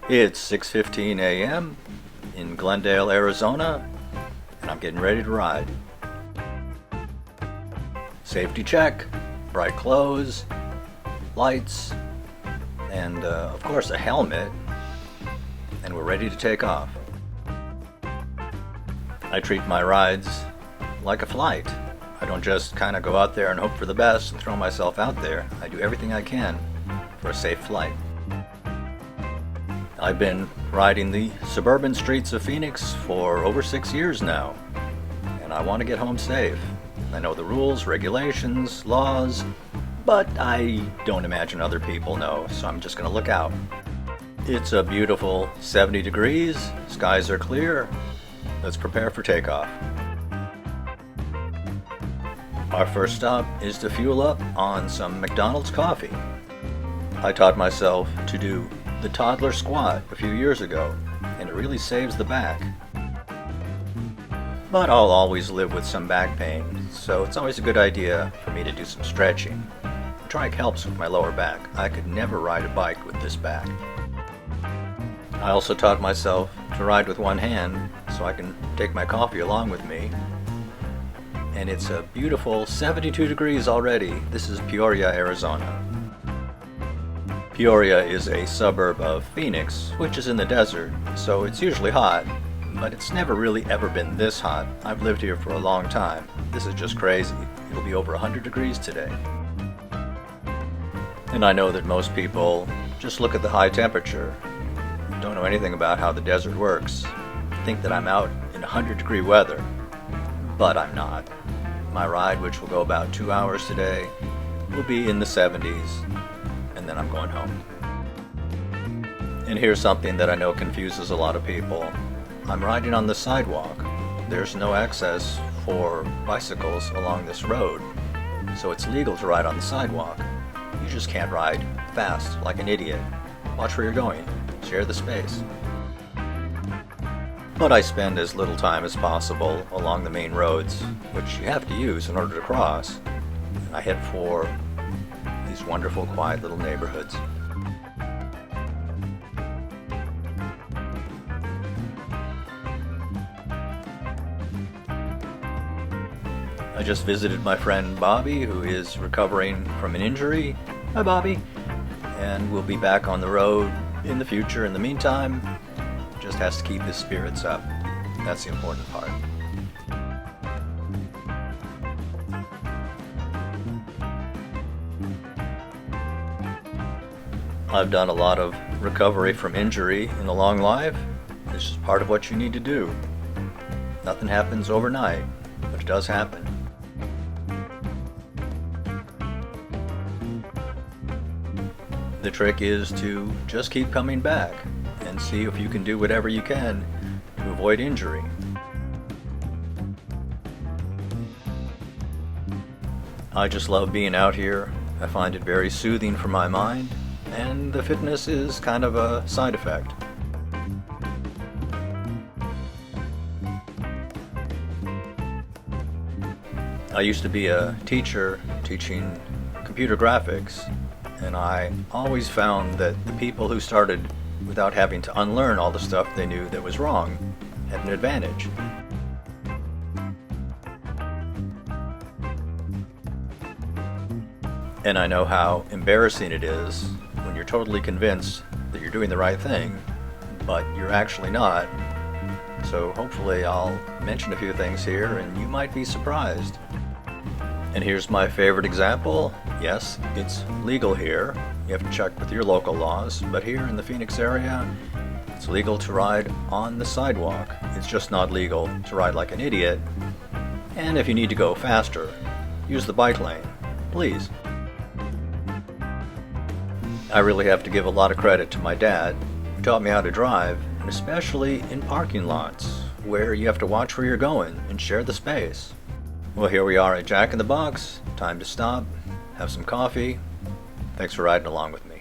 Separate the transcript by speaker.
Speaker 1: It's 6:15 a.m. in Glendale, Arizona, and I'm getting ready to ride. Safety check, bright clothes, lights, and of course a helmet, and we're ready to take off. I treat my rides like a flight. I don't just kind of go out there and hope for the best and throw myself out there. I do everything I can for a safe flight. I've been riding the suburban streets of Phoenix for over 6 years now, and I want to get home safe. I know the rules, regulations, laws, but I don't imagine other people know, so I'm just going to look out. It's a beautiful 70 degrees, skies are clear. Let's prepare for takeoff. Our first stop is to fuel up on some McDonald's coffee. I taught myself to do the toddler squat a few years ago, and it really saves the back. But I'll always live with some back pain, so it's always a good idea for me to do some stretching. The trike helps with my lower back. I could never ride a bike with this back. I also taught myself to ride with one hand so I can take my coffee along with me. And it's a beautiful 72 degrees already. This is Peoria, Arizona. Peoria is a suburb of Phoenix, which is in the desert, so it's usually hot, but it's never really ever been this hot. I've lived here for a long time. This is just crazy. It'll be over 100 degrees today. And I know that most people just look at the high temperature, don't know anything about how the desert works, think that I'm out in 100-degree weather, but I'm not. My ride, which will go about 2 hours today, will be in the 70s, and then I'm going home. And here's something that I know confuses a lot of people. I'm riding on the sidewalk. There's no access for bicycles along this road, so it's legal to ride on the sidewalk. You just can't ride fast like an idiot. Watch where you're going. Share the space. But I spend as little time as possible along the main roads, which you have to use in order to cross. I head for these wonderful, quiet little neighborhoods. I just visited my friend Bobby, who is recovering from an injury. Hi, Bobby. And we'll be back on the road in the future. In the meantime, just has to keep his spirits up. That's the important part. I've done a lot of recovery from injury in a long life. This is part of what you need to do. Nothing happens overnight, but it does happen. The trick is to just keep coming back and see if you can do whatever you can to avoid injury. I just love being out here. I find it very soothing for my mind, and the fitness is kind of a side effect. I used to be a teacher teaching computer graphics, and I always found that the people who started without having to unlearn all the stuff they knew that was wrong had an advantage. And I know how embarrassing it is when you're totally convinced that you're doing the right thing, but you're actually not. So hopefully I'll mention a few things here and you might be surprised. And here's my favorite example. Yes, it's legal here. You have to check with your local laws, but here in the Phoenix area, it's legal to ride on the sidewalk. It's just not legal to ride like an idiot. And if you need to go faster, use the bike lane, please. I really have to give a lot of credit to my dad, who taught me how to drive, and especially in parking lots, where you have to watch where you're going and share the space. Well, here we are at Jack in the Box. Time to stop, have some coffee. Thanks for riding along with me.